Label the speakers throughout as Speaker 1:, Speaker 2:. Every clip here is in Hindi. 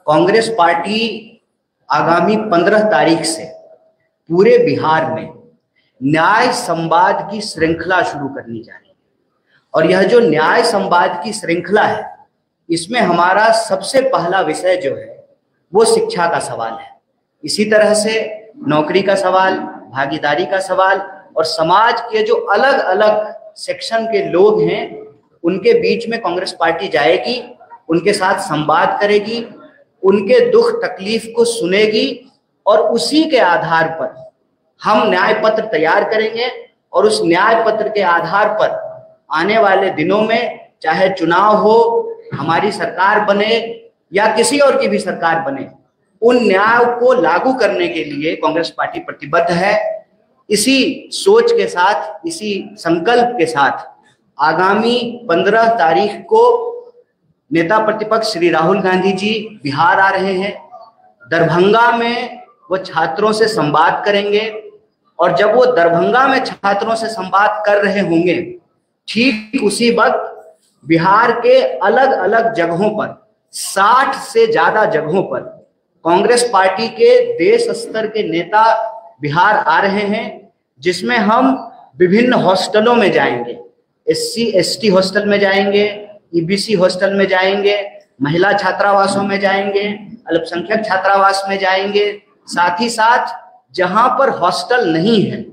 Speaker 1: कांग्रेस पार्टी आगामी 15 तारीख से पूरे बिहार में न्याय संवाद की श्रृंखला शुरू करनी जा रही है। और यह जो न्याय संवाद की श्रृंखला है, इसमें हमारा सबसे पहला विषय जो है वो शिक्षा का सवाल है। इसी तरह से नौकरी का सवाल, भागीदारी का सवाल और समाज के जो अलग अलग सेक्शन के लोग हैं उनके बीच में कांग्रेस पार्टी जाएगी, उनके साथ संवाद करेगी, उनके दुख तकलीफ को सुनेगी और उसी के आधार पर हम न्याय पत्र तैयार करेंगे। और उस न्याय पत्र के आधार पर आने वाले दिनों में चाहे चुनाव हो, हमारी सरकार बने या किसी और की भी सरकार बने, उन न्याय को लागू करने के लिए कांग्रेस पार्टी प्रतिबद्ध है। इसी सोच के साथ, इसी संकल्प के साथ आगामी 15 तारीख को नेता प्रतिपक्ष श्री राहुल गांधी जी बिहार आ रहे हैं। दरभंगा में वो छात्रों से संवाद करेंगे और जब वो दरभंगा में छात्रों से संवाद कर रहे होंगे, ठीक उसी वक्त बिहार के अलग अलग जगहों पर 60 से ज्यादा जगहों पर कांग्रेस पार्टी के देश स्तर के नेता बिहार आ रहे हैं, जिसमें हम विभिन्न हॉस्टलों में जाएंगे। SC ST हॉस्टल में जाएंगे, EBC हॉस्टल में जाएंगे, महिला छात्रावासों में जाएंगे, अल्पसंख्यक छात्रावास में जाएंगे। साथ ही साथ जहां पर हॉस्टल नहीं है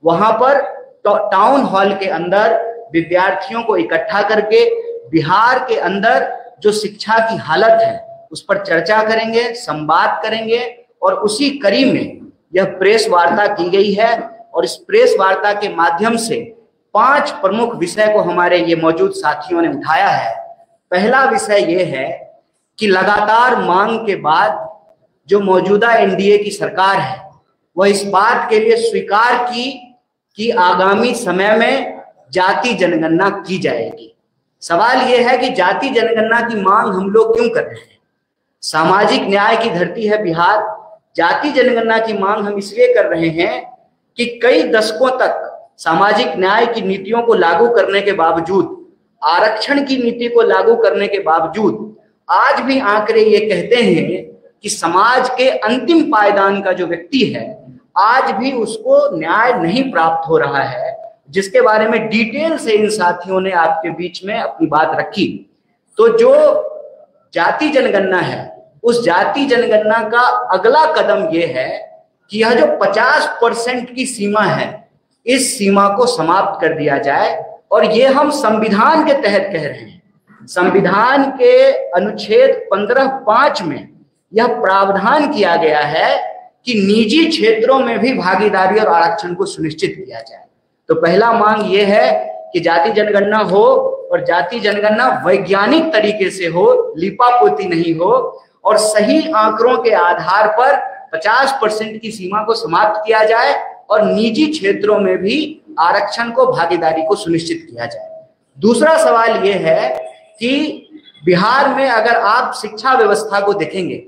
Speaker 1: वहां पर टाउन हॉल के अंदर विद्यार्थियों को इकट्ठा करके बिहार के अंदर जो शिक्षा की हालत है उस पर चर्चा करेंगे, संवाद करेंगे। और उसी कड़ी में यह प्रेस वार्ता की गई है और इस प्रेस वार्ता के माध्यम से 5 प्रमुख विषय को हमारे ये मौजूद साथियों ने उठाया है। पहला विषय ये है कि लगातार मांग के बाद जो मौजूदा NDA की सरकार है वह इस बात के लिए स्वीकार की कि आगामी समय में जाति जनगणना की जाएगी। सवाल यह है कि जाति जनगणना की मांग हम लोग क्यों कर रहे हैं? सामाजिक न्याय की धरती है बिहार। जाति जनगणना की मांग हम इसलिए कर रहे हैं कि कई दशकों तक सामाजिक न्याय की नीतियों को लागू करने के बावजूद, आरक्षण की नीति को लागू करने के बावजूद आज भी आंकड़े ये कहते हैं कि समाज के अंतिम पायदान का जो व्यक्ति है आज भी उसको न्याय नहीं प्राप्त हो रहा है, जिसके बारे में डिटेल से इन साथियों ने आपके बीच में अपनी बात रखी। तो जो जाति जनगणना है, उस जाति जनगणना का अगला कदम यह है कि यह जो 50% की सीमा है, इस सीमा को समाप्त कर दिया जाए। और ये हम संविधान के तहत कह रहे हैं। संविधान के अनुच्छेद 15(5) में यह प्रावधान किया गया है कि निजी क्षेत्रों में भी भागीदारी और आरक्षण को सुनिश्चित किया जाए। तो पहला मांग ये है कि जाति जनगणना हो और जाति जनगणना वैज्ञानिक तरीके से हो, लिपापोती नहीं हो, और सही आंकड़ों के आधार पर 50% की सीमा को समाप्त किया जाए और निजी क्षेत्रों में भी आरक्षण को, भागीदारी को सुनिश्चित किया जाए। दूसरा सवाल यह है कि बिहार में अगर आप शिक्षा व्यवस्था को देखेंगे,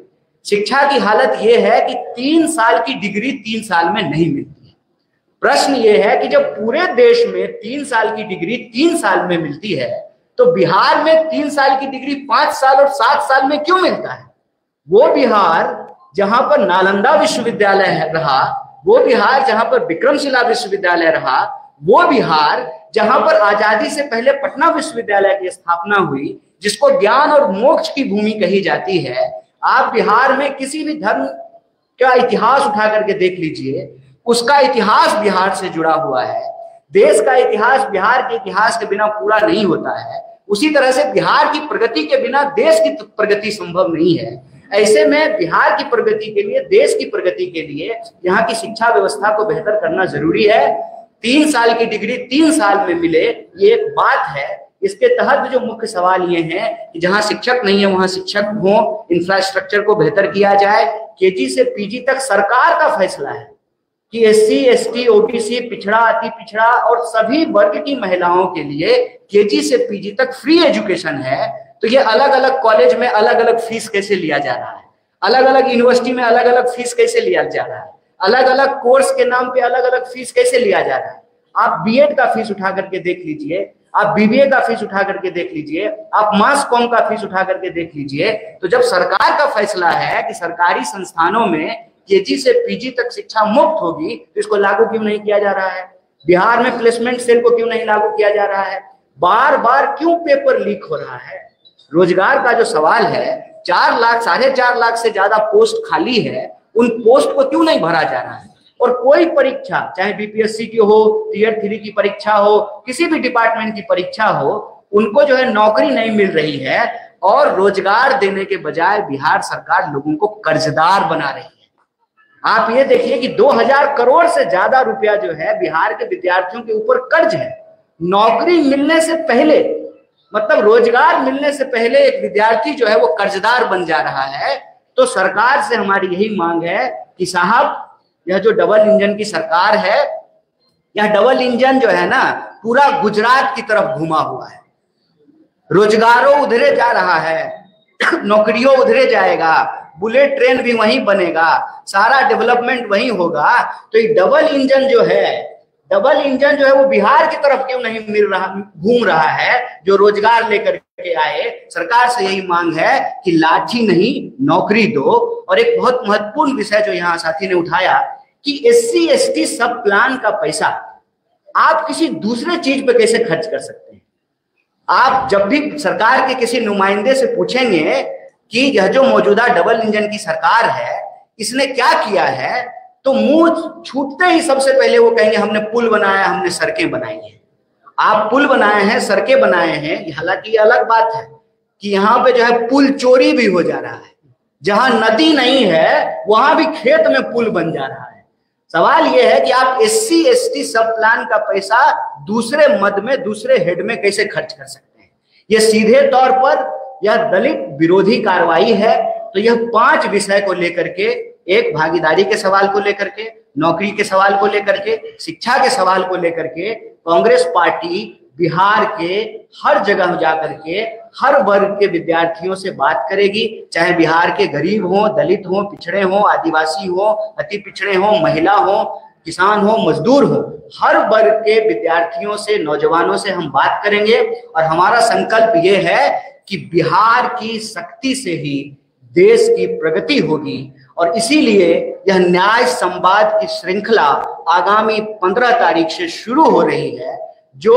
Speaker 1: शिक्षा की हालत यह है कि 3 साल की डिग्री 3 साल में नहीं मिलती है। प्रश्न यह है कि जब पूरे देश में 3 साल की डिग्री 3 साल में मिलती है तो बिहार में 3 साल की डिग्री 5 साल और 7 साल में क्यों मिलता है? वो बिहार जहां पर नालंदा विश्वविद्यालय रहा, वो बिहार जहां पर विक्रमशिला विश्वविद्यालय रहा, वो बिहार जहां पर आजादी से पहले पटना विश्वविद्यालय की स्थापना हुई, जिसको ज्ञान और मोक्ष की भूमि कही जाती है। आप बिहार में किसी भी धर्म का इतिहास उठा करके देख लीजिए, उसका इतिहास बिहार से जुड़ा हुआ है। देश का इतिहास बिहार के इतिहास के बिना पूरा नहीं होता है। उसी तरह से बिहार की प्रगति के बिना देश की प्रगति संभव नहीं है। ऐसे में बिहार की प्रगति के लिए, देश की प्रगति के लिए यहाँ की शिक्षा व्यवस्था को बेहतर करना जरूरी है। 3 साल की डिग्री 3 साल में मिले, ये एक बात है। इसके तहत जो मुख्य सवाल ये हैं कि जहां शिक्षक नहीं है वहां शिक्षक हो, इंफ्रास्ट्रक्चर को बेहतर किया जाए। KG से PG तक सरकार का फैसला है कि SC ST OBC, पिछड़ा, अति पिछड़ा और सभी वर्ग की महिलाओं के लिए KG से PG तक फ्री एजुकेशन है। तो ये अलग अलग कॉलेज में अलग अलग फीस कैसे लिया जा रहा है, अलग अलग यूनिवर्सिटी में अलग अलग फीस कैसे लिया जा रहा है, अलग अलग कोर्स के नाम पे अलग अलग फीस कैसे लिया जा रहा है। आप B.Ed का फीस उठा करके देख लीजिए, आप बीबीए का फीस उठा करके देख लीजिए, आप मास कॉम का फीस उठा करके देख लीजिए। तो जब सरकार का फैसला है कि सरकारी संस्थानों में केजी से पीजी तक शिक्षा मुफ्त होगी, तो इसको लागू क्यों नहीं किया जा रहा है? बिहार में प्लेसमेंट सेल को क्यों नहीं लागू किया जा रहा है? बार बार क्यों पेपर लीक हो रहा है? रोजगार का जो सवाल है, 4 लाख 4.5 लाख से ज्यादा पोस्ट खाली है, उन पोस्ट को क्यों नहीं भरा जा रहा है? और कोई परीक्षा, चाहे बीपीएससी की हो, टियर 3 की परीक्षा हो, किसी भी डिपार्टमेंट की परीक्षा हो, उनको जो है नौकरी नहीं मिल रही है और रोजगार देने के बजाय बिहार सरकार लोगों को कर्जदार बना रही है। आप ये देखिए कि 2000 करोड़ से ज्यादा रुपया जो है बिहार के विद्यार्थियों के ऊपर कर्ज है। नौकरी मिलने से पहले, मतलब रोजगार मिलने से पहले एक विद्यार्थी जो है वो कर्जदार बन जा रहा है। तो सरकार से हमारी यही मांग है कि साहब, यह जो डबल इंजन की सरकार है, यह डबल इंजन जो है ना पूरा गुजरात की तरफ घुमा हुआ है। रोजगारों उधरे जा रहा है, नौकरियों उधरे जाएगा, बुलेट ट्रेन भी वहीं बनेगा, सारा डेवलपमेंट वहीं होगा। तो ये डबल इंजन जो है वो बिहार की तरफ क्यों नहीं घूम रहा है, जो रोजगार लेकर के आए। सरकार से यही मांग है कि लाठी नहीं नौकरी दो। और एक बहुत महत्वपूर्ण विषय जो यहाँ साथी ने उठाया कि SC ST सब प्लान का पैसा आप किसी दूसरे चीज पे कैसे खर्च कर सकते हैं? आप जब भी सरकार के किसी नुमाइंदे से पूछेंगे कि यह जो मौजूदा डबल इंजन की सरकार है इसने क्या किया है, तो मुंह छूटते ही सबसे पहले वो कहेंगे हमने पुल बनाया, हमने सड़कें बनाई है। आप पुल बनाए हैं, सड़कें बनाए हैं, हालांकि ये अलग बात है कि यहाँ पे जो है पुल चोरी भी हो जा रहा है। जहां नदी नहीं है वहां भी खेत में पुल बन जा रहा है। सवाल यह है कि आप SC ST सब प्लान का पैसा दूसरे मद में, दूसरे हेड में कैसे खर्च कर सकते हैं? ये सीधे तौर पर यह दलित विरोधी कार्रवाई है। तो यह 5 विषय को लेकर के, एक भागीदारी के सवाल को लेकर के, नौकरी के सवाल को लेकर के, शिक्षा के सवाल को लेकर के कांग्रेस पार्टी बिहार के हर जगह जाकर के हर वर्ग के विद्यार्थियों से बात करेगी, चाहे बिहार के गरीब हो, दलित हो, पिछड़े हो, आदिवासी हो, अति पिछड़े हो, महिला हो, किसान हो, मजदूर हो, हर वर्ग के विद्यार्थियों से, नौजवानों से हम बात करेंगे। और हमारा संकल्प ये है कि बिहार की शक्ति से ही देश की प्रगति होगी। और इसीलिए यह न्याय संवाद की श्रृंखला आगामी 15 तारीख से शुरू हो रही है, जो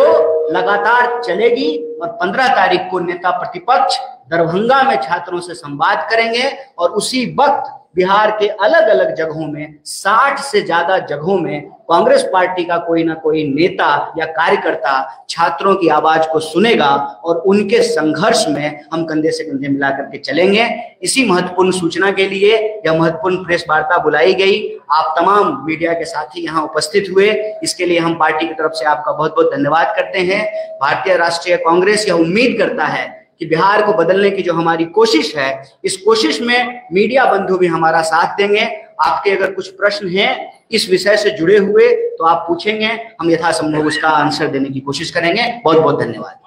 Speaker 1: लगातार चलेगी। और 15 तारीख को नेता प्रतिपक्ष दरभंगा में छात्रों से संवाद करेंगे और उसी वक्त बिहार के अलग अलग जगहों में, 60 से ज्यादा जगहों में कांग्रेस पार्टी का कोई ना कोई नेता या कार्यकर्ता छात्रों की आवाज को सुनेगा और उनके संघर्ष में हम कंधे से कंधे मिला करके चलेंगे। इसी महत्वपूर्ण सूचना के लिए यह महत्वपूर्ण प्रेस वार्ता बुलाई गई। आप तमाम मीडिया के साथी यहाँ उपस्थित हुए, इसके लिए हम पार्टी की तरफ से आपका बहुत बहुत धन्यवाद करते हैं। भारतीय राष्ट्रीय कांग्रेस यह उम्मीद करता है कि बिहार को बदलने की जो हमारी कोशिश है, इस कोशिश में मीडिया बंधु भी हमारा साथ देंगे। आपके अगर कुछ प्रश्न हैं इस विषय से जुड़े हुए तो आप पूछेंगे, हम यथासंभव उसका आंसर देने की कोशिश करेंगे। बहुत बहुत धन्यवाद।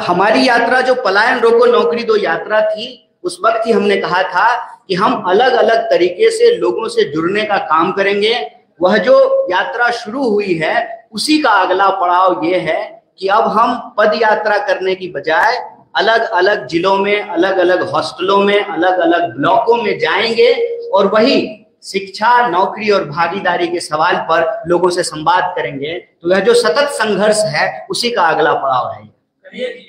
Speaker 1: हमारी यात्रा जो पलायन रोको नौकरी दो यात्रा थी, उस वक्त ही हमने कहा था कि हम अलग अलग तरीके से लोगों से जुड़ने का काम करेंगे। वह जो यात्रा शुरू हुई है उसी का अगला पड़ाव ये है कि अब हम पद यात्रा करने की बजाय अलग अलग जिलों में, अलग अलग हॉस्टलों में, अलग अलग ब्लॉकों में जाएंगे और वही शिक्षा, नौकरी और भागीदारी के सवाल पर लोगों से संवाद करेंगे। तो यह जो सतत संघर्ष है उसी का अगला पड़ाव है।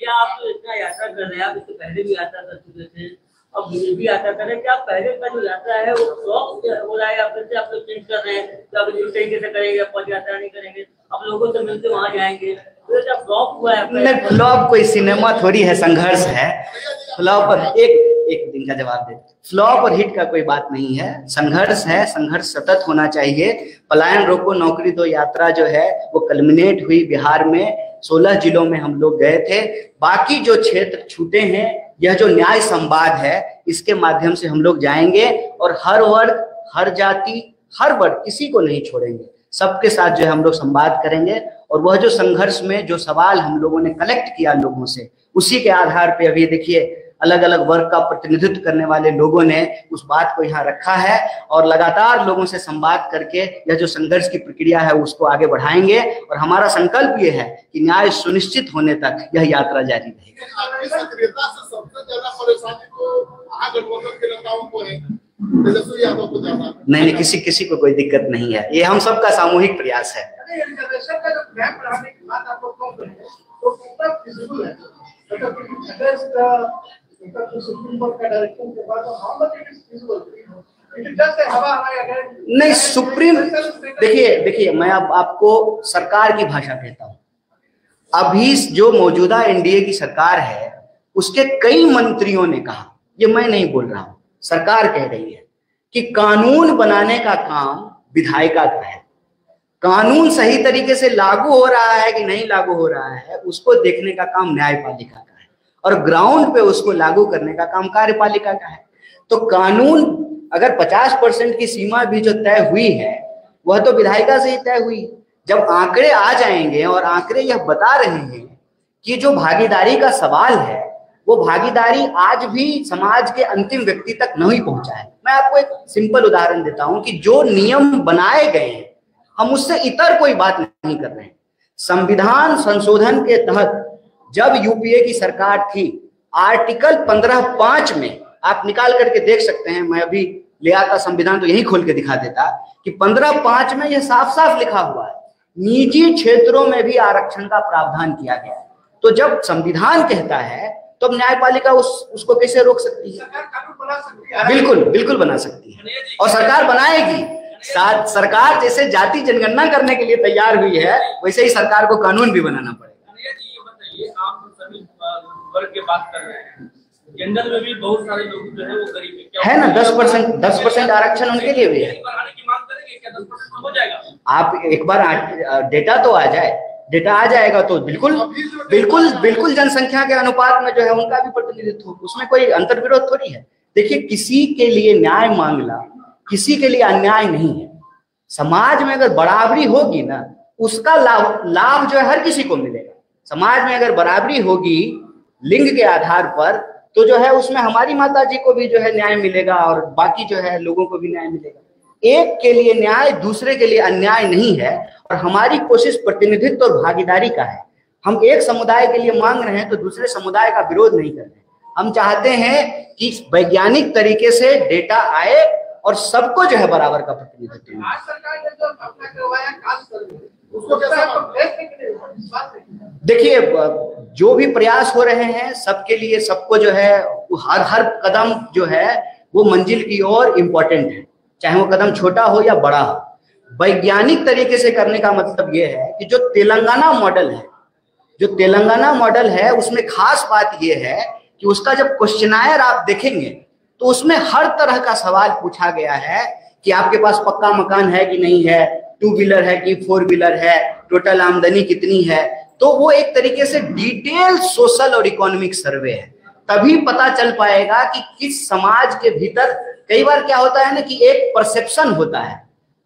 Speaker 2: आप तो इतना यात्रा कर रहे हैं, आप इससे पहले भी यात्रा कर चुके थे, अब भी यात्रा कर रहे हैं, क्या पहले का जो यात्रा है वो फ्लॉप हो रहा है या फिर से आप लोग चेंज कर रहे हैं, तो अब इस तरीके से करेंगे, पद यात्रा नहीं करेंगे, अब लोगों से मिलते वहां जाएंगे, तो क्या फ्लॉप हुआ है?
Speaker 1: नहीं, फ्लॉप कोई सिनेमा थोड़ी है, संघर्ष है। फ्लॉप और एक दिन का जवाब दे, फ्लॉप और हिट का कोई बात नहीं है, संघर्ष है, संघर्ष सतत होना चाहिए। पलायन रोको नौकरी दो यात्रा जो है वो कल्मिनेट हुई बिहार में, 16 जिलों में हम लोग गए थे। बाकी जो क्षेत्र छूटे हैं, यह जो न्याय संवाद है इसके माध्यम से हम लोग जाएंगे और हर वर्ग, हर जाति, हर वर्ग, किसी को नहीं छोड़ेंगे, सबके साथ जो है हम लोग संवाद करेंगे। और वह जो संघर्ष में जो सवाल हम लोगों ने कलेक्ट किया लोगों से, उसी के आधार पे अभी देखिए अलग अलग वर्ग का प्रतिनिधित्व करने वाले लोगों ने उस बात को यहाँ रखा है और लगातार लोगों से संवाद करके यह जो संघर्ष की प्रक्रिया है उसको आगे बढ़ाएंगे। और हमारा संकल्प ये है कि न्याय सुनिश्चित होने तक यह यात्रा जारी रहेगी। नहीं, किसी को कोई दिक्कत नहीं है, ये हम सबका सामूहिक प्रयास है। नहीं, सुप्रीम देखिए मैं अब आपको सरकार की भाषा कहता हूं। अभी जो मौजूदा एनडीए की सरकार है उसके कई मंत्रियों ने कहा, ये मैं नहीं बोल रहा हूं, सरकार कह रही है कि कानून बनाने का काम विधायिका का है। कानून सही तरीके से लागू हो रहा है कि नहीं लागू हो रहा है उसको देखने का काम न्यायपालिका का है और ग्राउंड पे उसको लागू करने का काम कार्यपालिका का है। तो कानून अगर 50% की सीमा भी जो तय हुई है वह तो विधायिका से ही तय हुई। जब आंकड़े आ जाएंगे और आंकड़े यह बता रहे हैं कि जो भागीदारी का सवाल है वो भागीदारी आज भी समाज के अंतिम व्यक्ति तक नहीं पहुंचा है। मैं आपको एक सिंपल उदाहरण देता हूं कि जो नियम बनाए गए हैं हम उससे इतर कोई बात नहीं कर रहे हैं। संविधान संशोधन के तहत जब यूपीए की सरकार थी, आर्टिकल 15(5) में आप निकाल करके देख सकते हैं, मैं अभी ले आता संविधान तो यही खोल के दिखा देता कि 15(5) में यह साफ साफ लिखा हुआ है निजी क्षेत्रों में भी आरक्षण का प्रावधान किया गया है। तो जब संविधान कहता है तो अब न्यायपालिका उसको कैसे रोक सकती है? बिल्कुल बना सकती है और सरकार बनाएगी। सरकार जैसे जाति जनगणना करने के लिए तैयार हुई है वैसे ही सरकार को कानून भी बनाना पड़ेगा।
Speaker 2: ये बताइए, आप सभी वर्ग की बात कर रहे हैं, जनरल में भी बहुत सारे लोग जो है वो गरीब है ना,
Speaker 1: 10% आरक्षण उनके लिए भी है।
Speaker 2: हो जाएगा,
Speaker 1: आप एक बार डेटा तो आ जाए, डेटा आ जाएगा तो बिल्कुल जनसंख्या के अनुपात में जो है उनका भी प्रतिनिधित्व हो, उसमें कोई अंतर्विरोध थोड़ी है। देखिए, किसी के लिए न्याय मांगना किसी के लिए अन्याय नहीं है। समाज में अगर बराबरी होगी ना उसका लाभ जो है हर किसी को मिलेगा। समाज में अगर बराबरी होगी लिंग के आधार पर तो जो है उसमें हमारी माता जी को भी जो है न्याय मिलेगा और बाकी जो है लोगों को भी न्याय मिलेगा। एक के लिए न्याय दूसरे के लिए अन्याय नहीं है और हमारी कोशिश प्रतिनिधित्व और भागीदारी का है। हम एक समुदाय के लिए मांग रहे हैं तो दूसरे समुदाय का विरोध नहीं कर रहे। हम चाहते हैं कि वैज्ञानिक तरीके से डेटा आए और सबको जो है बराबर का प्रतिनिधित्व मिले। देखिए, जो भी प्रयास हो रहे हैं सबके लिए, सबको जो है हर कदम जो है वो मंजिल की ओर इम्पोर्टेंट है, चाहे वो कदम छोटा हो या बड़ा हो। वैज्ञानिक तरीके से करने का मतलब ये है कि जो तेलंगाना मॉडल है उसमें खास बात ये है कि उसका जब क्वेश्चनायर आप देखेंगे तो उसमें हर तरह का सवाल पूछा गया है कि आपके पास पक्का मकान है कि नहीं है, 2 व्हीलर है कि 4 व्हीलर है, टोटल आमदनी कितनी है। तो वो एक तरीके से डिटेल सोशल और इकोनॉमिक सर्वे है। तभी पता चल पाएगा कि किस समाज के भीतर, कई बार क्या होता है ना कि एक परसेप्शन होता है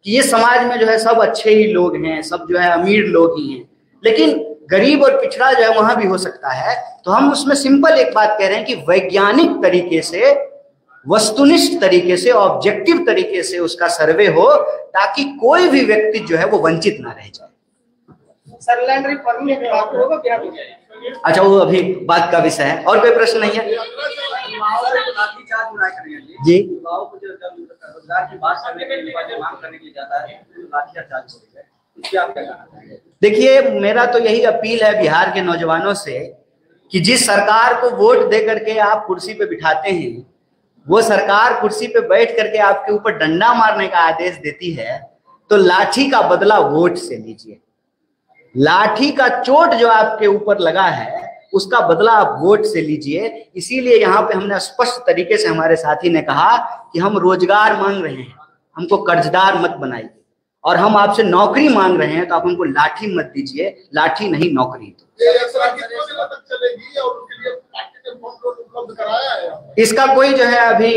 Speaker 1: कि ये समाज में जो है सब अच्छे ही लोग हैं, सब जो है अमीर लोग ही हैं, लेकिन गरीब और पिछड़ा जो है वहां भी हो सकता है। तो हम उसमें सिंपल एक बात कह रहे हैं कि वैज्ञानिक तरीके से, वस्तुनिष्ठ तरीके से, ऑब्जेक्टिव तरीके से उसका सर्वे हो ताकि कोई भी व्यक्ति जो है वो वंचित ना रह जाए। अच्छा, वो अभी बात का विषय है। और कोई प्रश्न नहीं है जी? देखिए, मेरा तो यही अपील है बिहार के नौजवानों से कि जिस सरकार को वोट दे करके आप कुर्सी पे बिठाते हैं वो सरकार कुर्सी पे बैठ करके आपके ऊपर डंडा मारने का आदेश देती है तो लाठी का बदला वोट से लीजिए। लाठी का चोट जो आपके ऊपर लगा है उसका बदला आप वोट से लीजिए। इसीलिए यहाँ पे हमने स्पष्ट तरीके से, हमारे साथी ने कहा कि हम रोजगार मांग रहे हैं, हमको कर्जदार मत बनाइए, और हम आपसे नौकरी मांग रहे हैं तो आप हमको लाठी मत दीजिए, लाठी नहीं नौकरी। इसका कोई जो है अभी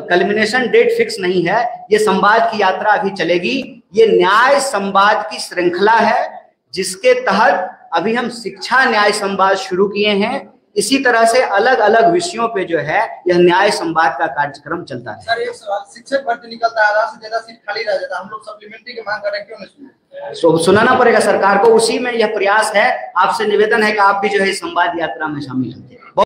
Speaker 1: कल्मिनेशन डेट फिक्स नहीं है। ये संवाद की यात्रा अभी चलेगी। ये न्याय संवाद की श्रृंखला है जिसके तहत अभी हम शिक्षा न्याय संवाद शुरू किए हैं। इसी तरह से अलग अलग विषयों पे जो है यह न्याय संवाद का कार्यक्रम चलता है।
Speaker 3: सर एक सवाल, शिक्षक भर्ती निकलता है, आधा से ज्यादा सीट खाली रह जाता है, हम लोग सप्लीमेंट्री की मांग कर रहे हैं, क्यों नहीं
Speaker 1: सुनाना पड़ेगा सरकार को। उसी में यह प्रयास है। आपसे निवेदन है कि आप भी जो है संवाद यात्रा में शामिल होते हैं।